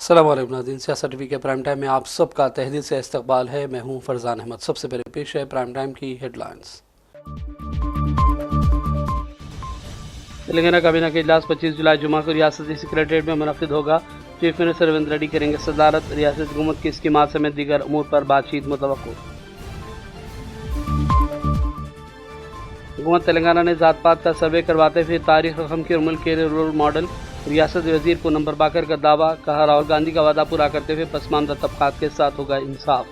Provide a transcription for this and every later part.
अस्सलाम वालेकुम नाज़रीन, सियासत टीवी के प्राइम टाइम में आप सबका तहदील से इस्तकबाल है। मैं हूं फरजान अहमद। सबसे पहले पेश है प्राइम टाइम की हेडलाइंस। तेलंगाना काबीना का इजलास 25 जुलाई जुमा को रियासती सेक्रेटरीट में मुनक़िद होगा। चीफ मिनिस्टर रेवंत रेड्डी करेंगे सदारत। रियासती हुकूमत की स्कीमात समेत दीगर अमूर पर बातचीत मुतवक्को। हुकूमत तेलंगाना ने ज़ात पात का सर्वे करवाते हुए तारीख रकम के और मुल्क के रोल मॉडल रियासत वजीर को नंबर बाकर का दावा। कहा, राहुल गांधी का वादा पूरा करते हुए पसमानदा तबकात के साथ होगा इंसाफ।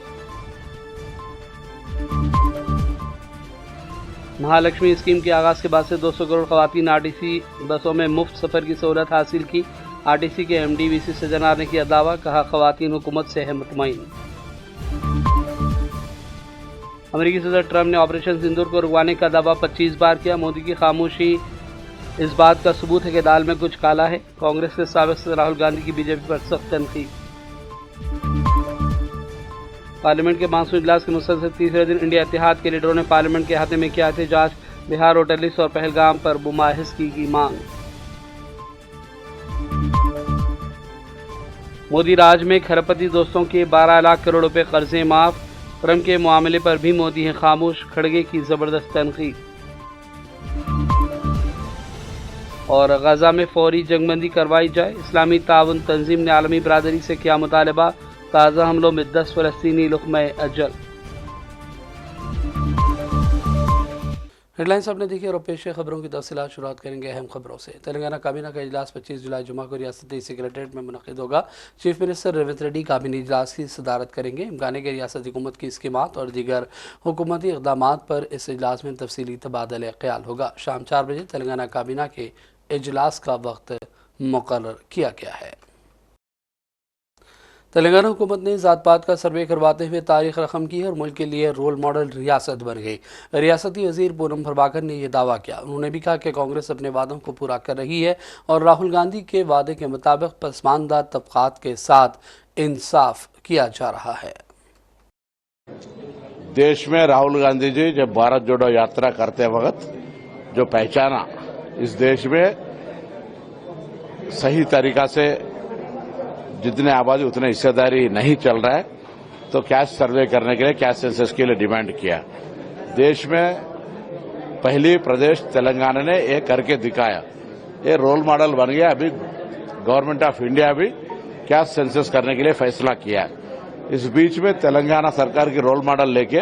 महालक्ष्मी स्कीम के आगाज के बाद से 200 करोड़ खवातीन आरटीसी बसों में मुफ्त सफर की सहूलत हासिल की। आरटीसी के एमडी वीसी सजनार ने किया दावा। कहा, खवातीन हुकूमत से है मुतमईन। अमेरिकी सदर ट्रंप ने ऑपरेशन सिंदूर को रुकवाने का दावा 25 बार किया। मोदी की खामोशी इस बात का सबूत है कि दाल में कुछ काला है। कांग्रेस के साबिक सदर राहुल गांधी की बीजेपी पर सख्त तनकीद। पार्लियामेंट के मानसून इजलास के मुसलसल तीसरे दिन इंडिया इत्तेहाद के लीडरों ने पार्लियामेंट के अहाते में किया एहतजाज। बिहार होटलिस और पहलगाम पर मुबाहिस की मांग। मोदी राज में खरपति दोस्तों के 12 लाख करोड़ रुपए कर्जे माफ। ट्रंप के मामले पर भी मोदी हैं खामोश। खड़गे की जबरदस्त तनकीद। और गजा में फौरी जंगबंदी करवाई जाए। इस्लामी ताउन तंजीम ने आलमी बरादरी से किया मुतालबा। ताज़ा हमलों में 10 फ़लस्तीनी लुक़्मा अजल। हेडलाइंस आपने देखी और पेश खबरों की तफसीलात शुरुआत करेंगे अहम खबरों से। तेलंगाना काबीना का इजलास 25 जुलाई जुमा को रियासती सेक्रेटरीट में मुनक़िद होगा। चीफ मिनिस्टर रेवंत रेड्डी काबीना इजलास की सदारत करेंगे। इमकान के रियासती हुकूमत की स्कीमात और दीगर हुकूमती इक़दामात पर इस इजलास में तफसीली तबादला ख्याल होगा। शाम 4 बजे तेलंगाना काबीना के इजलास का वक्त मुकर्रर किया गया है। तेलंगाना हुकूमत ने ज़ात पात का सर्वे करवाते हुए तारीख रकम की और मुल्क के लिए रोल मॉडल रियासत बन गई। रियासती वजीर पूनम प्रभाकर ने यह दावा किया। उन्होंने भी कहा कि कांग्रेस अपने वादों को पूरा कर रही है और राहुल गांधी के वादे के मुताबिक पसमानदा तबकात के साथ इंसाफ किया जा रहा है। देश में राहुल गांधी जी जब भारत जोड़ो यात्रा करते वक्त जो पहचाना, इस देश में सही तरीका से जितने आबादी उतने हिस्सेदारी नहीं चल रहा है, तो कैश सर्वे करने के लिए, कैश सेंसस के लिए डिमांड किया। देश में पहली प्रदेश तेलंगाना ने ये करके दिखाया। ये रोल मॉडल बन गया। अभी गवर्नमेंट ऑफ इंडिया भी कैश सेंसस करने के लिए फैसला किया है। इस बीच में तेलंगाना सरकार की रोल मॉडल लेके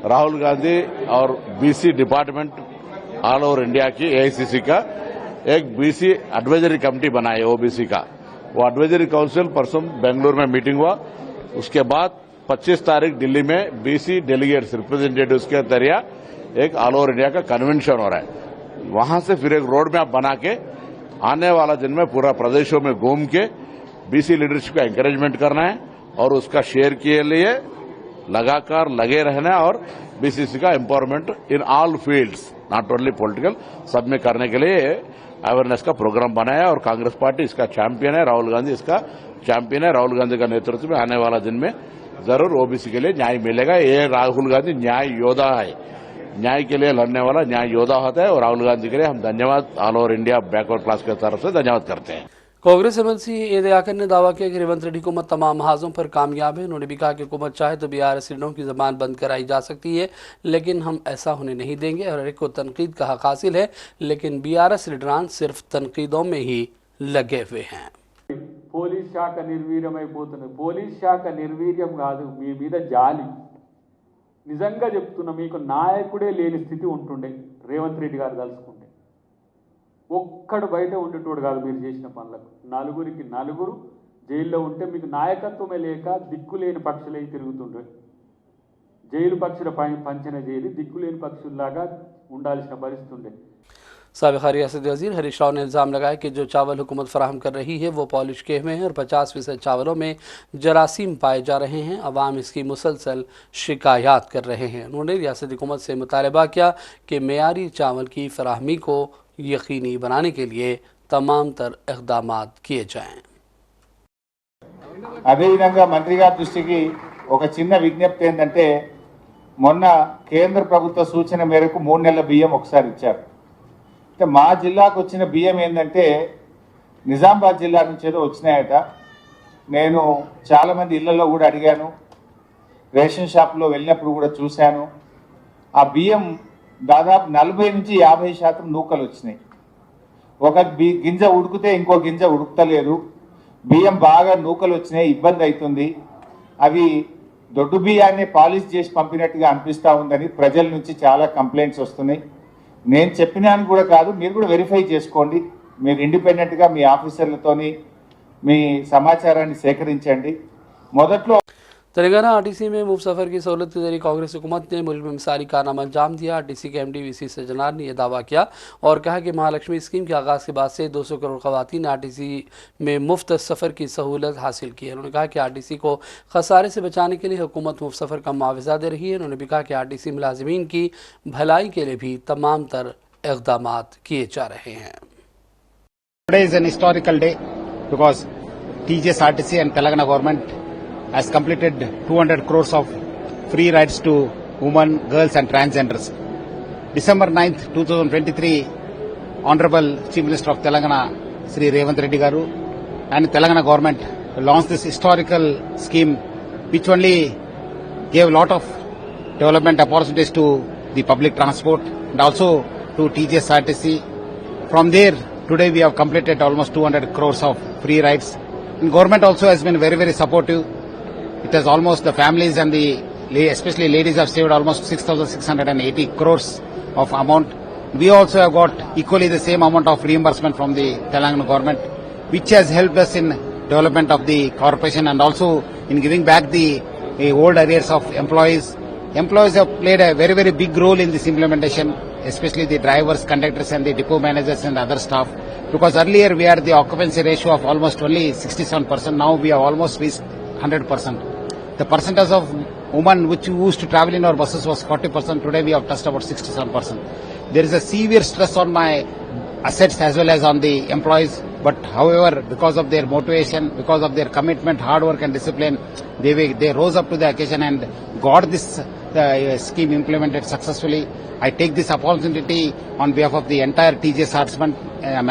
राहुल गांधी और BC department all over India की एआईसीसी का एक बीसी एडवाइजरी कमेटी बनाई ओबीसी का। वो एडवाइजरी काउंसिल परसों बेंगलुरु में मीटिंग हुआ। उसके बाद 25 तारीख दिल्ली में बीसी डेलीगेट्स रिप्रेजेंटेटिव्स के जरिए एक ऑल ओवर इंडिया का कन्वेंशन हो रहा है। वहां से फिर एक रोड मैप बना के आने वाला दिन में पूरा प्रदेशों में घूम के बीसी लीडरशिप का एनकरेजमेंट करना है और उसका शेयर के लिए लगातार लगे रहना और बीसीसी का empowerment in all fields, not only political, सब में करने के लिए अवेयरनेस का प्रोग्राम बनाया और कांग्रेस पार्टी इसका चैंपियन है। राहुल गांधी इसका चैंपियन है। राहुल गांधी का नेतृत्व में आने वाला दिन में जरूर ओबीसी के लिए न्याय मिलेगा। ये राहुल गांधी न्याय योद्धा है, न्याय के लिए लड़ने वाला न्याय योद्धा होता है और राहुल गांधी के लिए हम धन्यवाद all over India backward class की तरफ से धन्यवाद करते हैं। कांग्रेस एमएलसी ए दयाकर ने दावा किया कि रेवंत रेड्डी हुकूमत तमाम महाजों पर कामयाब है। उन्होंने भी कहा कि हुकूमत चाहे तो बीआरएस लीडरों की जबान बंद कराई जा सकती है, लेकिन हम ऐसा होने नहीं देंगे। हर एक को तनकीद का हक हासिल है, लेकिन बीआरएस लीडरान सिर्फ तनकीदों में ही लगे हुए हैं। పోలీస్ శాఖ నిర్వీర్యమైపోతున్నది. పోలీస్ శాఖ నిర్వీర్యం కాదు, మీ మీద జాలి. నిజంగా చెప్తున్నా, మీకు నాయకుడే లేని స్థితి ఉంటుండే రేవంత్ రెడ్డి గారు తలుచుకుంటే. ఒక్కడు బయట ఉండేటోడు కాదు మీరు చేసిన పనులకు. నలుగురికి నలుగురు జైల్లో ఉంటే మీకు నాయకత్వమే లేక దిక్కులేని పక్షులై తిరుగుతుండ్రు. జైలు పక్షుల పంచన చేరి దిక్కులేని పక్షుల్లాగా ఉండాల్సిన పరిస్థితి ఉండే। साबिक़ रियासती वज़ीर हरीश राव ने इल्ज़ाम लगाया कि जो चावल हुकूमत फराहम कर रही है वो पॉलिश किए हुए हैं और 50% चावलों में जरासीम पाए जा रहे हैं। अवाम इसकी मुसलसल शिकायत कर रहे हैं। उन्होंने रियासती हुकूमत से मुतालबा किया कि मेयारी चावल की फराहमी को यकीनी बनाने के लिए तमाम तर इक़दामात किए जाएँ। అదేవిధంగా మంత్రి గారి దృష్టికి ఒక చిన్న విజ్ఞప్తి ఏంటంటే, మొన్న కేంద్ర ప్రభుత్వ సూచన మేరకు 3 నెలల బియ్యం ఒకసారి ఇచ్చారు. అంటే మా జిల్లాకు వచ్చిన బియ్యం ఏంటంటే నిజామాబాద్ జిల్లా నుంచి ఏదో వచ్చినాయట. నేను చాలామంది ఇళ్లలో కూడా అడిగాను, రేషన్ షాప్లో వెళ్ళినప్పుడు కూడా చూశాను. ఆ బియ్యం దాదాపు 40 నుంచి 50% నూకలు వచ్చినాయి. ఒక గింజ ఉడికితే ఇంకో గింజ ఉడుకుతలేదు. బియ్యం బాగా నూకలు వచ్చినాయి, ఇబ్బంది అవుతుంది. అవి దొడ్డు బియ్యాన్ని పాలిష్ చేసి పంపినట్టుగా అనిపిస్తూ ఉందని ప్రజల నుంచి చాలా కంప్లైంట్స్ వస్తున్నాయి. నేను చెప్పినాను కూడా కాదు, మీరు కూడా వెరిఫై చేసుకోండి. మీరు ఇండిపెండెంట్గా మీ ఆఫీసర్లతోని మీ సమాచారాన్ని సేకరించండి. మొదట్లో तेलंगाना आरटीसी में मुफ्त सफ़र की सहूलत के जरिए कांग्रेस हुकूमत ने मुल्क में मिसाली कारनामा अंजाम दिया। आरटीसी के एमडी वीसी सज्जनार ने यह दावा किया और कहा कि महालक्ष्मी स्कीम के आगाज़ के बाद से 200 करोड़ खवातीन आरटीसी में मुफ्त सफ़र की सहूलत हासिल की है। उन्होंने कहा कि आरटीसी को खसारे से बचाने के लिए हुकूमत मुफ्त सफ़र का मुआवजा दे रही है। उन्होंने भी कहा कि आरटीसी मुलाजिमीन की भलाई के लिए भी तमाम तर इक़दाम किए जा रहे हैं। Today is an historical day because TJSRTC and Telangana government has completed 200 crores of free rides to women, girls and transgenders. December 9th, 2023, Honorable Chief Minister of Telangana, Sri Revanth Reddy Garu, and Telangana government launched this historical scheme which only gave a lot of development opportunities to the public transport and also to TJSRTC. From there, today we have completed almost 200 crores of free rides. And government also has been very, very supportive. It has almost the families and especially ladies have saved almost 6,680 crores of amount. We also have got equally the same amount of reimbursement from the Telangana government, which has helped us in development of the corporation and also in giving back the old arrears of employees. Employees have played a very, very big role in this implementation, especially the drivers, conductors and the depot managers and other staff. Because earlier we had the occupancy ratio of almost only 67%. Now we have almost reached 100%. The percentage of women which used to travel in our buses was 40%. Today we have touched about 67%. There is a severe stress on my assets as well as on the employees. But however, because of their motivation, because of their commitment, hard work and discipline, they rose up to the occasion and got this scheme implemented successfully. I take this opportunity on behalf of the entire TJSRTC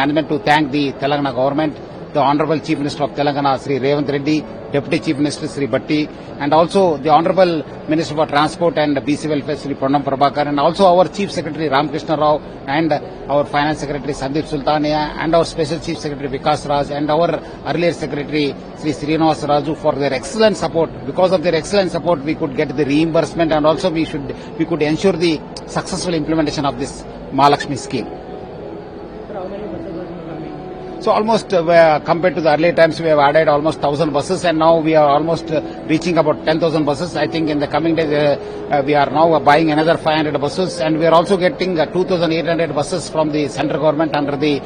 management to thank the Telangana government, the Honorable Chief Minister of Telangana, Sri Revanth Reddy, Deputy Chief Minister Sri Bhatti, and also the Honorable Minister for Transport and BC Welfare Sri Pranam Prabhakar, and also our Chief Secretary Ramakrishna Rao, and our Finance Secretary Sandeep Sultania, and our Special Chief Secretary Vikas Raj, and our earlier Secretary Sri Srinivas Raju for their excellent support. Because of their excellent support, we could get the reimbursement, and also we could ensure the successful implementation of this Mahalakshmi scheme. So almost compared to the earlier times, we have added almost 1,000 buses and now we are almost reaching about 10,000 buses. I think in the coming days, we are now buying another 500 buses and we are also getting 2,800 buses from the central government under the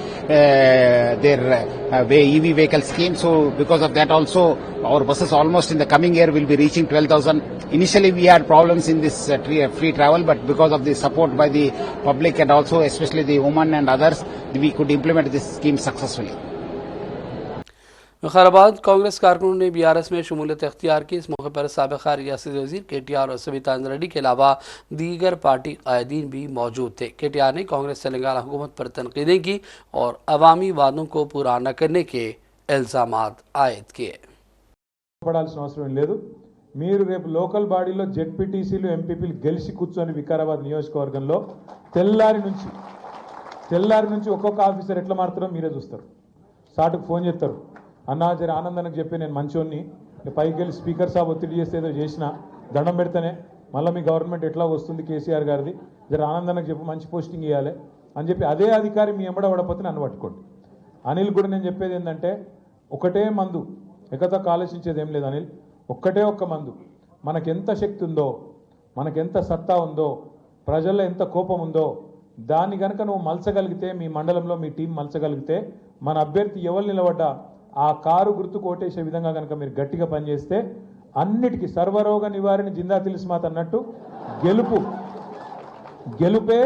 their EV vehicle scheme. So because of that also, our buses almost in the coming year will be reaching 12,000. Initially, we had problems in this free travel, but because of the support by the public and also especially the women and others, we could implement this scheme successfully. मुखराबाद Congress कारकुनों ने BRS में शमूलियत इख्तियार की। इस मौके पर साबिक़ा रियासती वज़ीर KTR और सविता रेड्डी के अलावा दीगर पार्टी कायदीन भी मौजूद थे। KTR ने कांग्रेस तेलंगाना हुकूमत पर तनकीदें की और अवामी वादों को पूरा न करने के इल्ज़ामात आयद किए। పడాల్సిన అవసరం లేదు। మీరు రేపు లోకల్ బాడీలో జెడ్పీటీసీలు ఎంపీపీలు గెలిచి కూర్చొని వికారాబాద్ నియోజకవర్గంలో తెల్లారి నుంచి ఒక్కొక్క ఆఫీసర్ ఎట్లా మారుతారో మీరే చూస్తారు। సాటుకు ఫోన్ చేస్తారు, అన్నా జర ఆనందానికి చెప్పి నేను మంచోన్ని పైకి వెళ్ళి స్పీకర్ సాబ్ ఒత్తిడి చేస్తే ఏదో చేసిన దండం పెడితేనే మళ్ళీ మీ గవర్నమెంట్ ఎట్లా వస్తుంది కేసీఆర్ గారిది, జర ఆనందానికి చెప్పి మంచి పోస్టింగ్ ఇవ్వాలి అని చెప్పి అదే అధికారి మీ ఎంబడ పడపోతే నన్ను పట్టుకోండి। అనిల్ కూడా నేను చెప్పేది ఏంటంటే ఒకటే మందు, ఎగతాకు ఆలోచించేది ఏం లేదు అనిల్, ఒక్కటే ఒక్క మందు। మనకెంత శక్తి ఉందో, మనకెంత సత్తా ఉందో, ప్రజల్లో ఎంత కోపం ఉందో దాన్ని కనుక నువ్వు మలచగలిగితే, మీ మండలంలో మీ టీం మలచగలిగితే, మన అభ్యర్థి ఎవరు నిలబడ్డా ఆ కారు గుర్తు కోటేసే విధంగా కనుక మీరు గట్టిగా పనిచేస్తే అన్నిటికీ సర్వరోగ నివారణ జిందా తిలిస్మాత్ అన్నట్టు గెలుపే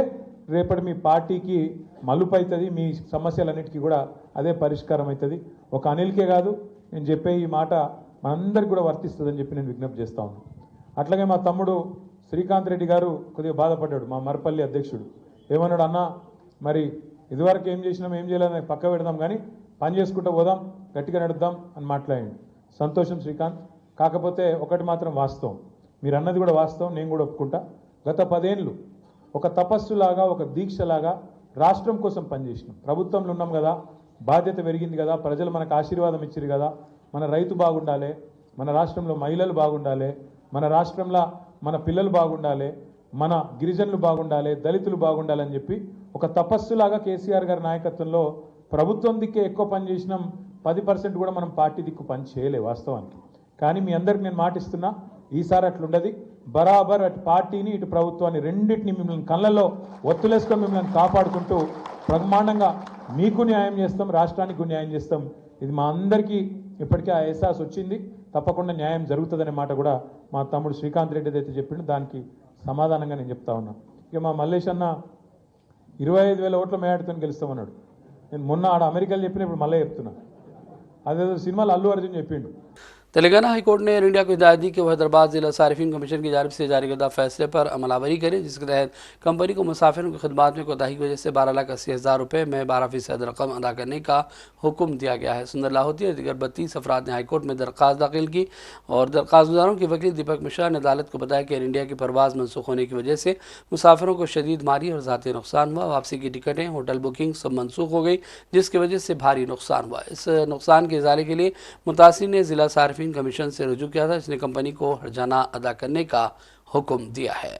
రేపటి మీ పార్టీకి మలుపు అవుతుంది। మీ సమస్యలన్నిటికీ కూడా అదే పరిష్కారం అవుతుంది। ఒక అనిల్కే కాదు, నేను చెప్పే ఈ మాట మనందరికీ కూడా వర్తిస్తుందని చెప్పి నేను విజ్ఞప్తి చేస్తా ఉన్నాను। అట్లాగే మా తమ్ముడు శ్రీకాంత్ రెడ్డి గారు కొద్దిగా బాధపడ్డాడు, మా మరపల్లి అధ్యక్షుడు ఏమన్నాడు, అన్న మరి ఇదివరకు ఏం చేసినాం ఏం చేయలేదని పక్క పెడదాం కానీ పని చేసుకుంటూ పోదాం, గట్టిగా నడుద్దాం అని మాట్లాడండి। సంతోషం శ్రీకాంత్. కాకపోతే ఒకటి మాత్రం వాస్తవం, మీరు అన్నది కూడా వాస్తవం, నేను కూడా ఒప్పుకుంటా. గత 10 ఏళ్ళు ఒక తపస్సులాగా, ఒక దీక్షలాగా రాష్ట్రం కోసం పనిచేసినాం. ప్రభుత్వంలో ఉన్నాం కదా, బాధ్యత పెరిగింది కదా, ప్రజలు మనకు ఆశీర్వాదం ఇచ్చారు కదా, మన రైతు బాగుండాలి, మన రాష్ట్రంలో మహిళలు బాగుండాలి, మన రాష్ట్రంలో మన పిల్లలు బాగుండాలి, మన గిరిజనులు బాగుండాలి, దళితులు బాగుండాలని చెప్పి ఒక తపస్సులాగా కేసీఆర్ గారి నాయకత్వంలో ప్రభుత్వం దిక్కే ఎక్కువ పని చేసినాం. 10% కూడా మనం పార్టీ దిక్కు పని చేయలే వాస్తవానికి. కానీ మీ అందరికి నేను మాటిస్తున్నా, ఈసారి అట్లుండదు. బరాబర్ అటు పార్టీని ఇటు ప్రభుత్వాన్ని రెండింటిని మిమ్మల్ని కళ్ళల్లో ఒత్తులేసుకొని మిమ్మల్ని కాపాడుకుంటూ బ్రహ్మాండంగా మీకు న్యాయం చేస్తాం, రాష్ట్రానికి న్యాయం చేస్తాం. ఇది మా అందరికీ ఇప్పటికే ఆ ఎహసాస్ వచ్చింది. తప్పకుండా న్యాయం జరుగుతుందనే మాట కూడా మా తమ్ముడు శ్రీకాంత్ రెడ్డి అయితే చెప్పిండు, దానికి సమాధానంగా నేను చెప్తా ఉన్నా. ఇక మా మల్లేష్ అన్న 25,000 ఓట్ల మేడాడుతో గెలుస్తామన్నాడు. నేను మొన్న ఆడ అమెరికాలో చెప్పినప్పుడు మళ్ళీ చెప్తున్నా, అదేదో సినిమాలో అల్లు అర్జున్ చెప్పిండు. तेलंगाना हाईकोर्ट ने एयर इंडिया को हिदायत दी कि वह हैदराबाद जिला सारिफिन कमीशन की जानिब से जारी करदा फैसले पर अमलावरी करे, जिसके तहत कंपनी को मुसाफिरों की खदमात में कोताही की वजह से 12,80,000 रुपये में 12% रकम अदा करने का हुक्म दिया गया है। सुंदर लाहौती और दीगर 32 अफराद ने हाईकोर्ट में दरख्वास्त दाखिल की और दरख्वास्त गुजारों के वकील दीपक मिश्रा ने अदालत को बताया कि एयर इंडिया की परवाज़ मनसूख होने की वजह से मुसाफिरों को शदीद माली और ज़ाती नुकसान हुआ। वापसी की टिकटें, होटल बुकिंग सब मनसूख हो गई, जिसकी वजह से भारी नुकसान हुआ। इस नुकसान के इजाले के लिए मुतासिर ने जिला सारिफिन कमीशन से रुजू किया था, जिसने कंपनी को हर्जाना अदा करने का हुक्म दिया है।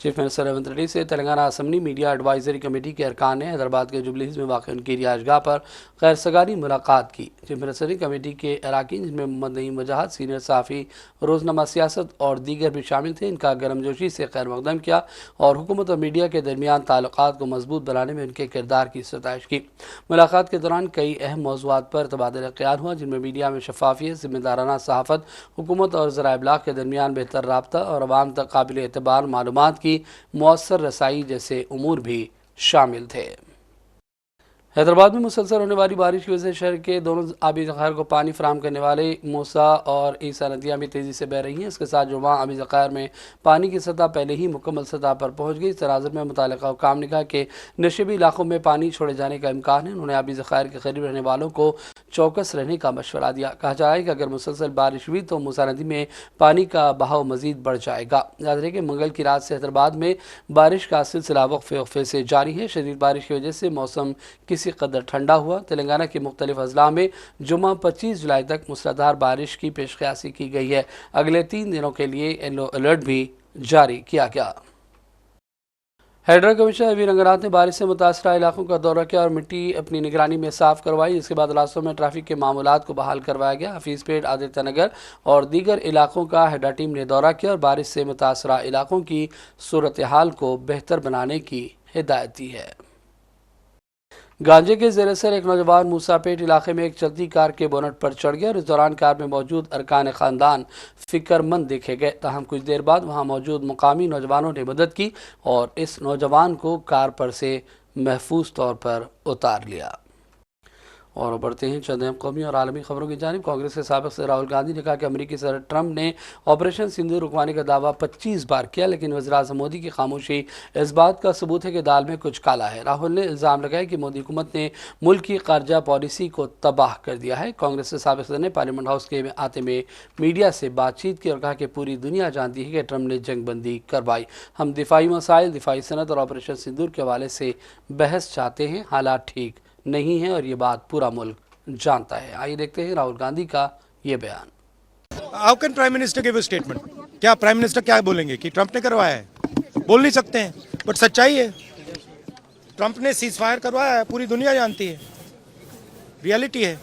चीफ मिनिस्टर रेवंत रेड्डी से Telangana assembly media advisory committee के अरकान ने हैदराबाद के जुबली हिल्स में वाक़ उनकी रिहाइशगाह पर गैर सगारी मुलाकात की। चीफ मिनिस्टर कमेटी के अरकान जिनमें मोहम्मद नईम वजाहत, सीनियर सहाफ़ी, रोज़नामा सियासत और दीगर भी शामिल थे, इनका गर्मजोशी से खैर मकदम किया और हुकूमत और मीडिया के दरमियान ताल्लुकात को मजबूत बनाने में उनके किरदार की सताइश की। मुलाकात के दौरान कई अहम मौज़ूआत पर तबादला ख्याल हुआ, जिनमें मीडिया में शफाफियत, जिम्मेदाराना सहाफ़त, हुकूमत और ज़राए इब्लाग के दरमियान बेहतर राब्ता और अवाम तक काबिल एतबार मालूमात की मौसर रसाई जैसे उमूर भी शामिल थे। हैदराबाद में मुसलसल होने वाली बारिश की वजह से शहर के दोनों आबी ज़खायर को पानी फराहम करने वाले मूसा और ईसा नदियाँ भी तेज़ी से बह रही हैं। इसके साथ जुमा आबी ज़खायर में पानी की सतह पहले ही मुकम्मल सतह पर पहुँच गई। इस तनाज़ुर में मुतल्लिक़ा हुक्काम ने कहा कि नशेबी इलाकों में पानी छोड़े जाने का इम्कान है। उन्होंने आबी ज़खायर के करीब रहने वालों को चौकस रहने का मशवरा दिया। कहा जा रहा है कि अगर मुसलसल बारिश हुई तो मूसा नदी में पानी का बहाव मज़ीद बढ़ जाएगा। याद रहे कि मंगल की रात से हैदराबाद में बारिश का सिलसिला वक्फे वक्फे से जारी है। शदीद बारिश की वजह से मौसम किसी कदर ठंडा हुआ। तेलंगाना के मुख्तलिफ अजला में जुमा 25 जुलाई तक मूसलाधार बारिश की पेशकयासी की गई है। अगले 3 दिनों के लिए येलो अलर्ट भी जारी किया गया। हेडर कमिश्नर वी रंगनाथ ने बारिश से मुतासरा इलाकों का दौरा किया और मिट्टी अपनी निगरानी में साफ करवाई। इसके बाद रास्तों में ट्रैफिक के मामूलात को बहाल करवाया गया। हफीज़पेट, आदित्य नगर और दीगर इलाकों का हेडा टीम ने दौरा किया और बारिश से मुतासरा इलाकों की सूरत हाल को बेहतर बनाने की हिदायत दी है। गांजे के ज़ेर असर एक नौजवान मूसापेट इलाके में एक चलती कार के बोनट पर चढ़ गया और इस दौरान कार में मौजूद अरकान ख़ानदान फ़िक्रमंद देखे गए। ताहम कुछ देर बाद वहां मौजूद मुकामी नौजवानों ने मदद की और इस नौजवान को कार पर से महफूज तौर पर उतार लिया। और बढ़ते हैं चंद अहम कौमी और आलमी खबरों की जानिब। कांग्रेस के साबिक़ सदर राहुल गांधी ने कहा कि अमरीकी सदर ट्रंप ने ऑपरेशन सिंदूर रुकवाने का दावा 25 बार किया, लेकिन वज़ीर-ए-आज़म मोदी की खामोशी इस बात का सबूत है कि दाल में कुछ काला है। राहुल ने इल्ज़ाम लगाया कि मोदी हुकूमत ने मुल्क की ख़ारजा पॉलिसी को तबाह कर दिया है। कांग्रेस के साबिक़ सदर ने पार्लियामेंट हाउस के आते में मीडिया से बातचीत की और कहा कि पूरी दुनिया जानती है कि ट्रंप ने जंगबंदी करवाई। हम दिफाई मसाइल, दिफाई सनत और ऑपरेशन सिंदूर के हवाले से बहस चाहते हैं। हालात ठीक नहीं है और ये बात पूरा मुल्क जानता है। आइए देखते हैं राहुल गांधी का ये बयान। How can prime minister give a statement? क्या प्राइम मिनिस्टर क्या बोलेंगे कि ट्रंप ने करवाया है? बोल नहीं सकते हैं, बट सच्चाई है ट्रंप ने सीज फायर करवाया है, पूरी दुनिया जानती है। रियलिटी है,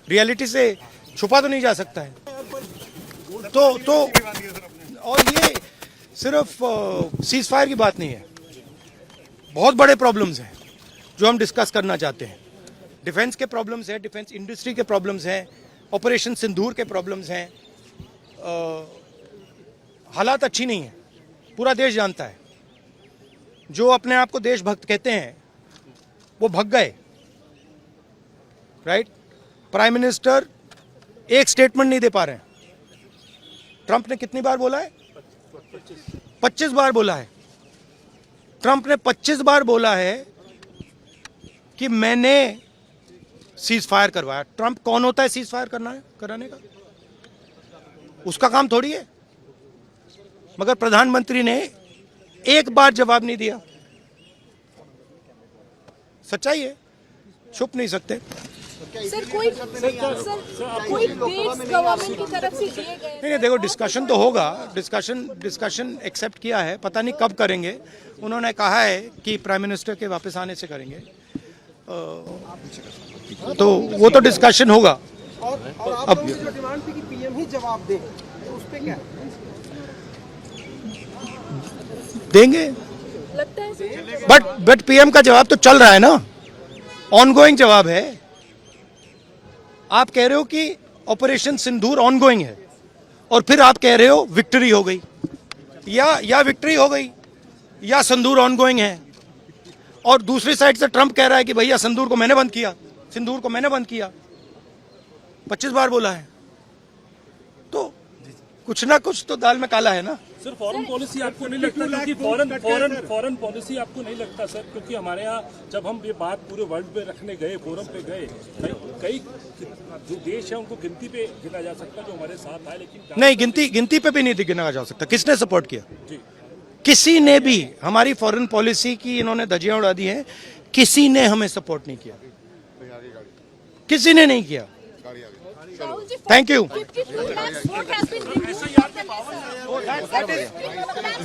रियलिटी से छुपा तो नहीं जा सकता है। तो और ये सिर्फ सीज फायर की बात नहीं है, बहुत बड़े प्रॉब्लम्स हैं जो हम डिस्कस करना चाहते हैं। डिफेंस के प्रॉब्लम्स हैं, डिफेंस इंडस्ट्री के प्रॉब्लम्स हैं, ऑपरेशन सिंदूर के प्रॉब्लम्स हैं। हालात अच्छी नहीं है, पूरा देश जानता है। जो अपने आप को देशभक्त कहते हैं वो भग गए, राइट? प्राइम मिनिस्टर एक स्टेटमेंट नहीं दे पा रहे हैं। ट्रंप ने कितनी बार बोला है? 25 बार बोला है। ट्रंप ने 25 बार बोला है कि मैंने सीज फायर करवाया। ट्रंप कौन होता है सीज फायर कराने का? उसका काम थोड़ी है। मगर प्रधानमंत्री ने एक बार जवाब नहीं दिया। सच्चाई है, छुप नहीं सकते। सर कोई डेट्स गवर्नमेंट की तरफ से दिए गए? नहीं, देखो डिस्कशन तो होगा, डिस्कशन एक्सेप्ट किया है, पता नहीं कब करेंगे। उन्होंने कहा है कि प्राइम मिनिस्टर के वापस आने से करेंगे, तो वो तो डिस्कशन होगा। अब जो डिमांड थी कि पीएम ही जवाब दे, तो उस पे क्या देंगे? लगता है बट पीएम का जवाब तो चल रहा है ना, ऑनगोइंग जवाब है। आप कह रहे हो कि ऑपरेशन सिंदूर ऑनगोइंग है और फिर आप कह रहे हो विक्ट्री हो गई, या विक्ट्री हो गई या सिंदूर ऑनगोइंग है। और दूसरी साइड से ट्रंप कह रहा है कि भैया सिंदूर को मैंने बंद किया, सिंदूर को मैंने बंद किया, 25 बार बोला है। तो कुछ ना कुछ तो दाल में काला है ना। सर फॉरेन पॉलिसी आपको नहीं लगता, क्योंकि फॉरेन पॉलिसी आपको नहीं लगता सर, क्योंकि हमारे यहाँ जब हम ये बात पूरे वर्ल्ड में रखने गए, फोरम पे गए, कई जो देश है उनको गिनती पे गिना जा सकता जो हमारे साथ आए, लेकिन नहीं, गिनती पे भी नहीं गिना जा सकता। किसने सपोर्ट किया? किसी ने भी। हमारी फॉरेन पॉलिसी की इन्होंने धज्जियां उड़ा दी हैं, किसी ने हमें सपोर्ट नहीं किया, किसी ने नहीं किया। Thank you.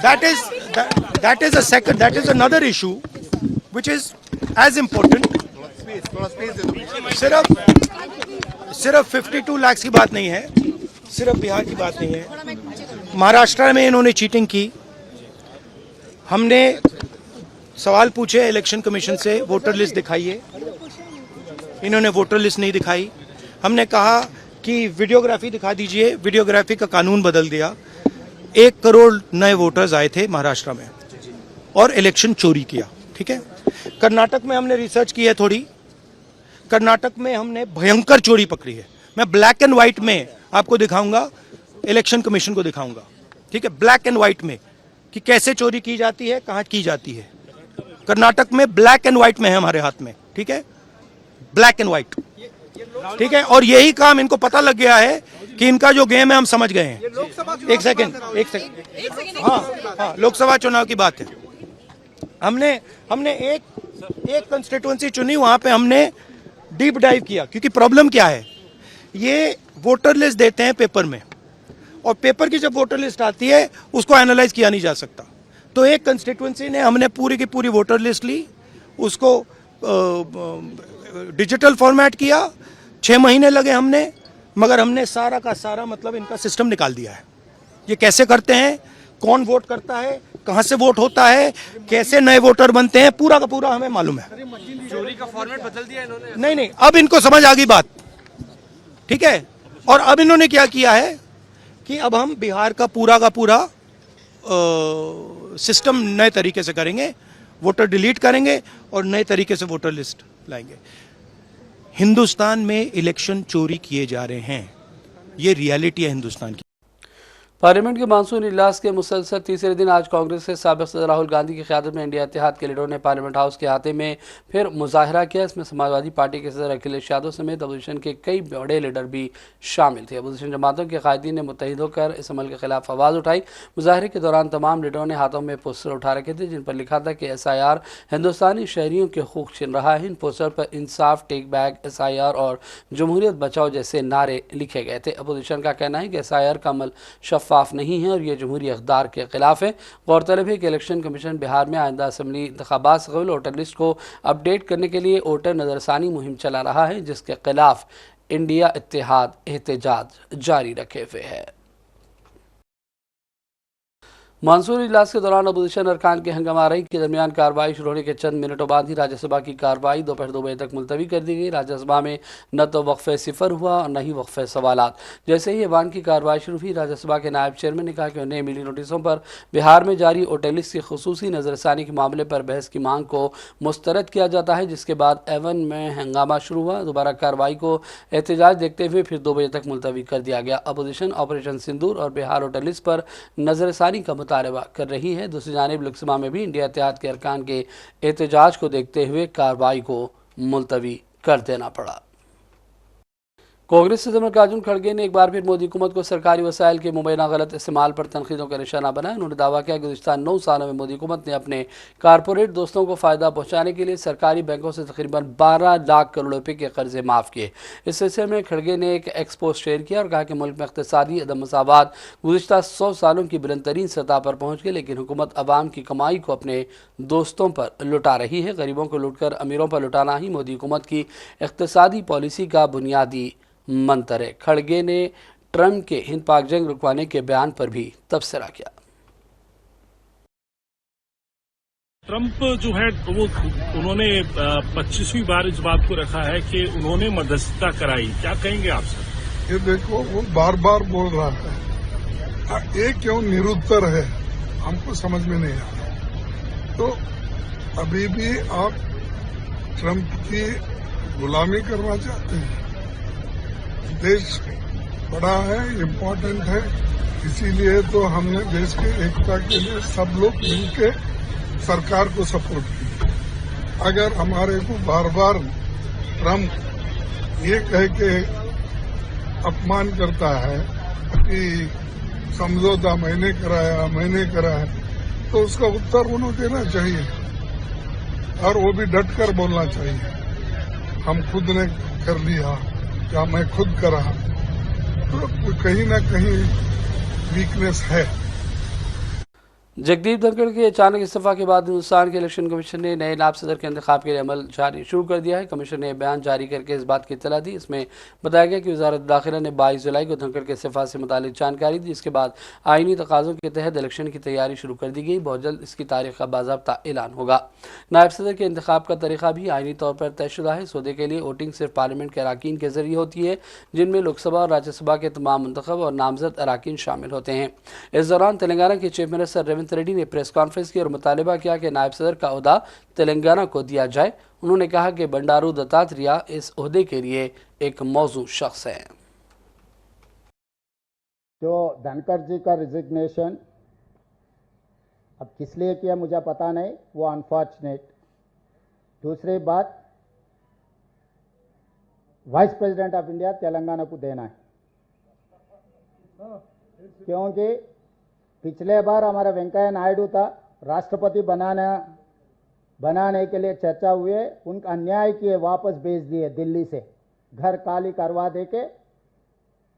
That is a second. That is another issue, which is as important. सिर्फ 52 लाख की बात नहीं है, सिर्फ बिहार की बात नहीं है। महाराष्ट्र में इन्होंने चीटिंग की। हमने सवाल पूछे इलेक्शन कमीशन से, वोटर लिस्ट दिखाइए, इन्होंने वोटर लिस्ट नहीं दिखाई। हमने कहा कि वीडियोग्राफी दिखा दीजिए, वीडियोग्राफी का कानून बदल दिया। 1 करोड़ नए वोटर्स आए थे महाराष्ट्र में और इलेक्शन चोरी किया। ठीक है, कर्नाटक में हमने रिसर्च की है थोड़ी, कर्नाटक में हमने भयंकर चोरी पकड़ी है। मैं ब्लैक एंड व्हाइट में आपको दिखाऊंगा, इलेक्शन कमीशन को दिखाऊंगा। ठीक है, ब्लैक एंड व्हाइट में कि कैसे चोरी की जाती है, कहां की जाती है। कर्नाटक में ब्लैक एंड व्हाइट में है हमारे हाथ में। ठीक है, ब्लैक एंड व्हाइट। ठीक है, और यही काम इनको पता लग गया है कि इनका जो गेम है हम समझ गए हैं। एक सेकंड। हाँ, लोकसभा चुनाव की बात है। हमने एक कंस्टिट्यूएंसी चुनी, वहां पे हमने डीप डाइव किया, क्योंकि प्रॉब्लम क्या है, ये वोटर लिस्ट देते हैं पेपर में, और पेपर की जब वोटर लिस्ट आती है उसको एनालाइज किया नहीं जा सकता। तो एक कंस्टिट्यूएंसी ने हमने पूरी की पूरी वोटर लिस्ट ली, उसको डिजिटल फॉर्मेट किया, 6 महीने लगे हमने, मगर हमने सारा का सारा मतलब इनका सिस्टम निकाल दिया है। ये कैसे करते हैं, कौन वोट करता है, कहां से वोट होता है, कैसे नए वोटर बनते हैं, पूरा का पूरा हमें मालूम है। चोरी का फॉर्मेट बदल दिया इन्होंने। नहीं, अब इनको समझ आ गई बात। ठीक है, और अब इन्होंने क्या किया है कि अब हम बिहार का पूरा सिस्टम नए तरीके से करेंगे, वोटर डिलीट करेंगे और नए तरीके से वोटर लिस्ट लाएंगे। हिंदुस्तान में इलेक्शन चोरी किए जा रहे हैं, ये रियलिटी है हिंदुस्तान की। पार्लियामेंट के मानसून इजलास के मुसलसल तीसरे दिन आज कांग्रेस के साबिक़ सदर राहुल गांधी की क़यादत में इंडिया इत्तेहाद के लीडरों ने पार्लियामेंट हाउस के अहाते में फिर मुजाहरा किया। इसमें समाजवादी पार्टी के सदर अखिलेश यादव समेत अपोजिशन के कई बड़े लीडर भी शामिल थे। अपोजिशन जमातों के कायदीन ने मुत्तहिद होकर इस अमल के खिलाफ आवाज़ उठाई। मुजाहरे के दौरान तमाम लीडरों ने हाथों में पोस्टर उठा रखे थे, जिन पर लिखा था कि SIR हिंदुस्तानी शहरियों के हकूक़ छीन रहा है। इन पोस्टर पर इंसाफ, टेक बैक, SIR और जमहूरियत बचाओ जैसे नारे लिखे गए थे। अपोजिशन का कहना है कि SIR का अमल शफाफ नहीं है और ये जमहूरी इक़्तिदार के खिलाफ है। गौरतलब है कि इलेक्शन कमीशन बिहार में आइंदा असम्बली इंतखाबात से कबल वोटर लिस्ट को अपडेट करने के लिए वोटर नज़रसानी मुहिम चला रहा है, जिसके खिलाफ इंडिया इत्तेहाद एहतजाज जारी रखे हुए है। मानसून इजलास के दौरान अपोजिशन अरकान के हंगामाराई के दरमियान कार्रवाई शुरू होने के चंद मिनटों बाद ही राज्यसभा की कार्रवाई दोपहर 2 बजे तक मुलतवी कर दी गई। राज्यसभा में न तो वक्फे सिफर हुआ और न ही वक्फे सवालात। जैसे ही ऐवान की कार्रवाई शुरू हुई, राज्यसभा के नायब चेयरमैन ने कहा कि उन्हें मिली नोटिसों पर बिहार में जारी वोटर लिस्ट की खुसूसी नज़रसानी के मामले पर बहस की मांग को मुस्तरद किया जाता है, जिसके बाद ऐवान में हंगामा शुरू हुआ। दोबारा कार्रवाई को एहतजाज देखते हुए फिर 2 बजे तक मुलतवी कर दिया गया। अपोजिशन ऑपरेशन सिंदूर और बिहार वोटर लिस्ट पर नज़रसानी का मुतालबा कर रही है। दूसरी जानिब लोकसभा में भी इंडिया इत्तेहाद के अरकान के एहतजाज को देखते हुए कार्रवाई को मुलतवी कर देना पड़ा। कांग्रेस सदर मल्लिकार्जुन खड़गे ने एक बार फिर मोदी हुकूमत को सरकारी वसाइल के मुबैना गलत इस्तेमाल पर तनकीदों का निशाना बनाया। उन्होंने दावा किया कि गुज़िश्ता 9 सालों में मोदी हुकूमत ने अपने कारपोरेट दोस्तों को फ़ायदा पहुँचाने के लिए सरकारी बैंकों से तकरीबन 12 लाख करोड़ रुपये के कर्जे माफ़ किए। इस सिलसिले में खड़गे ने एक एक्सपोज शेयर किया और कहा कि मुल्क में इक़्तिसादी अदम मसावात गुज़िश्ता 100 सालों की बुलंद तरीन सतह पर पहुँच गई, लेकिन हुकूमत अवाम की कमाई को अपने दोस्तों पर लुटा रही है। गरीबों को लूट कर अमीरों पर लुटाना ही मोदी हुकूमत की इक़्तिसादी पॉलिसी का बुनियादी मंत्र है। खड़गे ने ट्रंप के हिंद पाक जंग रुकवाने के बयान पर भी तबसरा किया। ट्रंप जो है वो उन्होंने 25वीं बार इस बात को रखा है कि उन्होंने मध्यस्थता कराई। क्या कहेंगे आप सर? ये देखो, वो बार बार बोल रहा है, ये क्यों निरुत्तर है हमको समझ में नहीं आ रहा। तो अभी भी आप ट्रंप की गुलामी करना चाहते हैं। देश बड़ा है, इम्पोर्टेंट है, इसीलिए तो हमने देश के एकता के लिए सब लोग मिलके सरकार को सपोर्ट किया। अगर हमारे को बार बार ट्रंप ये कह के अपमान करता है कि समझौता मैंने कराया, तो उसका उत्तर उन्हें देना चाहिए और वो भी डट कर बोलना चाहिए। हम खुद ने कर लिया, क्या मैं खुद करा, तो कहीं ना कहीं वीकनेस है। जगदीप धनखड़ के अचानक इस्तीफा के बाद हिंदुस्तान के इलेक्शन कमीशन ने नए नायब सदर के इंतखाब के लिए अमल जारी शुरू कर दिया है। कमीशन ने बयान जारी करके इस बात की इत्तला दी। इसमें बताया गया कि वजारत दाखिला ने 22 जुलाई को धनखड़ के इस्तीफा से मुतालिक जानकारी दी, जिसके बाद आईनी तकाज़ों के तहत इलेक्शन की तैयारी शुरू कर दी गई। बहुत जल्द इसकी तारीख का बाज़ाब्ता ऐलान होगा। नायब सदर के इंतखाब का तरीका भी आईनी तौर पर तयशुदा है। सौदे के लिए वोटिंग सिर्फ पार्लियामेंट के अराकीन के जरिए होती है, जिनमें लोकसभा और राज्यसभा के तमाम मुंतखब और नामजद अराकीन शामिल होते हैं। इस दौरान तेलंगाना के चीफ मिनिस्टर रेवंत रेड्डी ने प्रेस कॉन्फ्रेंस की और मुतालबा किया कि नायब सदर का ओहदा तेलंगाना को दिया जाए। उन्होंने कहा कि बंडारू दत्तात्रेय इस ओहदे के लिए एक मौजू शख्स है। जो धनखड़ जी का रिजिग्नेशन अब किस लिए किया मुझे पता नहीं, वो अनफॉर्चुनेट। दूसरी बात, vice president of India Telangana को देना है, क्योंकि पिछले बार हमारा वेंकैया नायडू था, राष्ट्रपति बनाने के लिए चर्चा हुए, उनका अन्याय किए, वापस भेज दिए दिल्ली से, घर खाली करवा दे के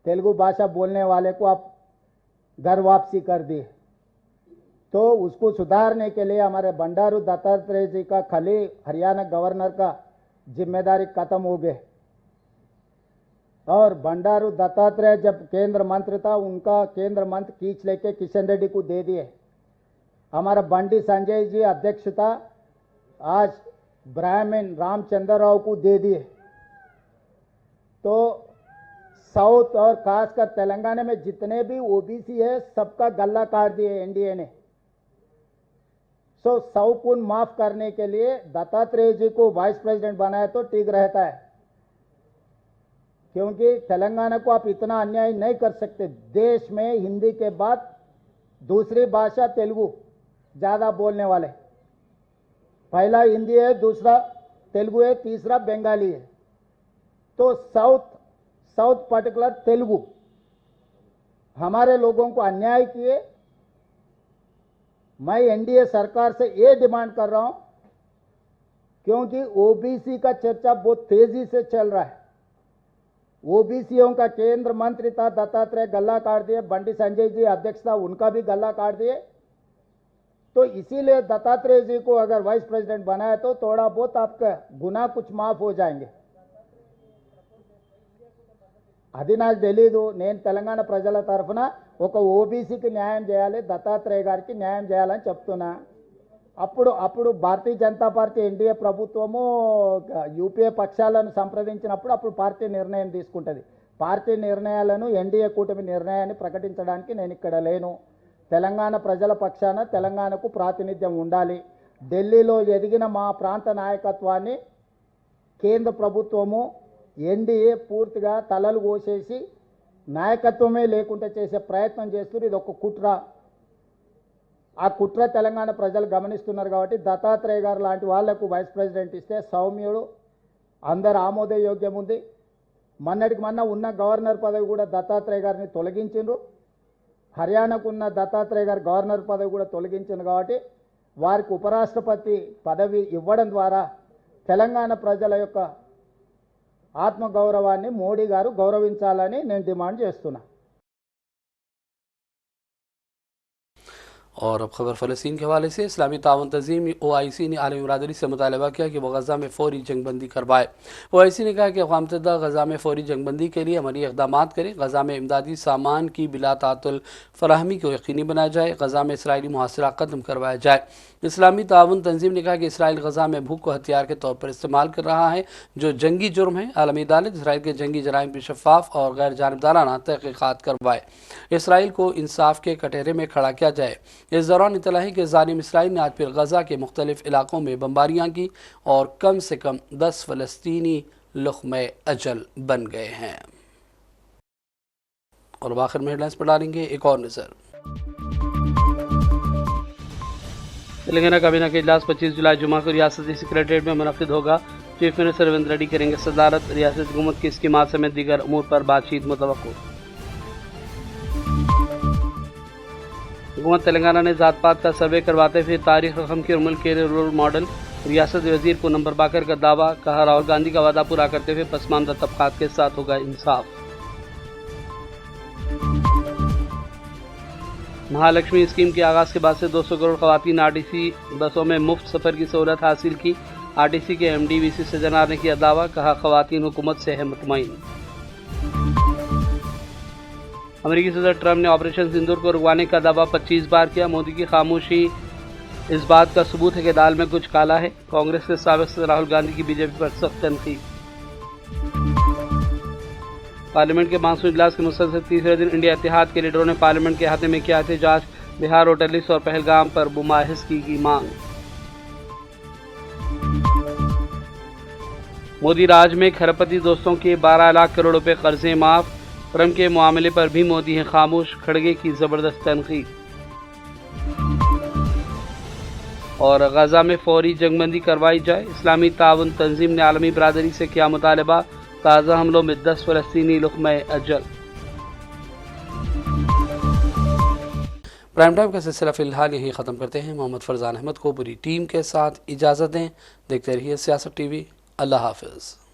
तेलुगु भाषा बोलने वाले को आप घर वापसी कर दिए। तो उसको सुधारने के लिए हमारे बंडारू दत्तात्रेय जी का खाली हरियाणा गवर्नर का जिम्मेदारी खत्म हो गए और बंडारू दत्तात्रेय जब केंद्र मंत्री था, उनका केंद्र मंत्री खींच लेके किशन रेड्डी को दे दिए। हमारा बंडी संजय जी अध्यक्ष था, आज ब्राह्मण रामचंद्र राव को दे दिए। तो साउथ और खासकर तेलंगाना में जितने भी ओबीसी है, सबका गला काट दिए एनडीए ने। सो 100 पुन माफ करने के लिए दत्तात्रेय जी को वाइस प्रेसिडेंट बनाया तो ठीक रहता है, क्योंकि तेलंगाना को आप इतना अन्याय नहीं कर सकते। देश में हिंदी के बाद दूसरी भाषा तेलुगु ज्यादा बोलने वाले, पहला हिंदी है, दूसरा तेलुगु है, तीसरा बंगाली है। तो साउथ पर्टिकुलर तेलुगु हमारे लोगों को अन्याय किए। मैं एनडीए सरकार से ये डिमांड कर रहा हूं, क्योंकि ओबीसी का चर्चा बहुत तेजी से चल रहा है। ओबीसीओं का केंद्र मंत्री था दत्तात्रेय, गला काट दिए। बंडी संजय जी अध्यक्ष था, उनका भी गला काट दिए। तो इसीलिए दत्तात्रेय जी को अगर वाइस प्रेसिडेंट बनाए तो थोड़ा बहुत आपका गुनाह कुछ माफ हो जाएंगे। అది నాకు తెలీదు, నేను తెలంగాణ ప్రజల తరఫున ఒక ఓబీసీకి న్యాయం చేయాలి, దత్తాత్రేయ గారికి న్యాయం చేయాలని చెప్తున్నా। అప్పుడు భారతీయ జనతా పార్టీ ఎన్డీఏ ప్రభుత్వము యూపీఏ పక్షాలను సంప్రదించినప్పుడు అప్పుడు పార్టీ నిర్ణయం తీసుకుంటుంది। పార్టీ నిర్ణయాలను ఎన్డీఏ కూటమి నిర్ణయాన్ని ప్రకటించడానికి నేను ఇక్కడ లేను। తెలంగాణ ప్రజల పక్షాన తెలంగాణకు ప్రాతినిధ్యం ఉండాలి। ఢిల్లీలో ఎదిగిన మా ప్రాంత నాయకత్వాన్ని కేంద్ర ప్రభుత్వము ఎన్డీఏ పూర్తిగా తలలు కోసేసి నాయకత్వమే లేకుండా చేసే ప్రయత్నం చేస్తున్నారు। ఇది ఒక కుట్ర। ఆ కుట్ర తెలంగాణ ప్రజలు గమనిస్తున్నారు కాబట్టి దత్తాత్రేయ గారు లాంటి వాళ్లకు వైస్ ప్రెసిడెంట్ ఇస్తే సౌమ్యుడు, అందరు ఆమోదయోగ్యం ఉంది। మొన్నటికి మొన్న ఉన్న గవర్నర్ పదవి కూడా దత్తాత్రేయ గారిని తొలగించిండ్రు. హర్యానాకు ఉన్న దత్తాత్రేయ గారి గవర్నర్ పదవి కూడా తొలగించింది. కాబట్టి వారికి ఉపరాష్ట్రపతి పదవి ఇవ్వడం ద్వారా తెలంగాణ ప్రజల యొక్క ఆత్మగౌరవాన్ని మోడీ గారు గౌరవించాలని నేను డిమాండ్ చేస్తున్నా. और अब खबर फ़लस्तीन के हवाले से इस्लामी ताउन तंजीम OIC ने आलमी बरादरी से मुतालबा किया कि वह गज़ा में फ़ौरी जंगबंदी करवाए। OIC ने कहा कि अक़वाम मुत्तहिदा गज़ा में फ़ौरी जंगबंदी के लिए अमली इक़दाम करें, गज़ा में इमदादी सामान की बिला तातुल फ़राहमी को यकीनी बनाया जाए, गज़ा में इसराइली मुहासरा ख़त्म करवाया जाए। इस्लामी ताउन तंजीम ने कहा कि इसराइल गज़ा में भूख को हथियार के तौर पर इस्तेमाल कर रहा है, जो जंगी जुर्म है। आलमी अदालत इसराइल के जंगी जराइम पर शफ़ाफ और गैर जानिबदाराना तहक़ीक़ात करवाए, इसराइल को इंसाफ के कटहरे में खड़ा किया जाए। इस दौरान इतला है कि ज़ालिम इसराइल ने आज फिर गज़ा के मुख्तलिफ इलाकों में बमबारियाँ की और कम से कम 10 फ़लस्तीनी लुक़्मे अजल बन गए हैं। और आखिर में हेडलाइंस पर डालेंगे एक और नज़र। तेलंगाना काबीना का इजलास 25 जुलाई जुमा को रियासती सेक्रेटरीट में मुनक़िद होगा। चीफ मिनिस्टर रेवंत रेड्डी करेंगे सदारत। रियासती हुकूमत की स्कीमात समेत दीगर अमूर पर बातचीत मुतवक्को। हुकूमत तेलंगाना ने ज़ात पात का सर्वे करवाते हुए तारीख रकम के मुल्क के रोल मॉडल रियासत वज़ीर को नंबर बाकर का दावा। कहा राहुल गांधी का वादा पूरा करते हुए पसमानदा तबक़ात के साथ होगा इंसाफ। महालक्ष्मी स्कीम के आगाज़ के बाद से 200 करोड़ ख़वातीन RTC बसों में मुफ्त सफ़र की सहूलत हासिल की। RTC के MD VC सजनार ने किया दावा। कहा ख़वातीन हुकूमत से है मुतमईन। अमेरिकी सदर ट्रंप ने ऑपरेशन सिंदूर को रुकवाने का दावा 25 बार किया। मोदी की खामोशी इस बात का सबूत है कि दाल में कुछ काला है। कांग्रेस के साबिक़ सदर राहुल गांधी की बीजेपी पर सख्त तनकीद। पार्लियामेंट के मानसून इजलास के मुसलसल तीसरे दिन इंडिया इत्तेहाद के लीडरों ने पार्लियामेंट के अहाते में किया एहतजाज। बिहार होटलिस और पहलगाम पर मुमाहिज़गी की मांग। मोदी राज में खरपति दोस्तों के 12 लाख करोड़ रुपए कर्जे माफ। ट्रंप के मामले पर भी मोदी हैं खामोश। खड़गे की जबरदस्त तनकीद। और गजा में फौरी जंगबंदी करवाई जाए। इस्लामी ताउन तंजीम ने आलमी बरादरी से किया मुतालबा। ताज़ा हमलों में 10 फ़लस्तीनी लुक़्मे अजल। प्राइम टाइम का सिलसिला फ़िलहाल यहीं ख़त्म करते हैं। मोहम्मद फरजान अहमद को पूरी टीम के साथ इजाज़त दें। देखते रहिए सियासत TV। अल्लाह हाफ़िज़।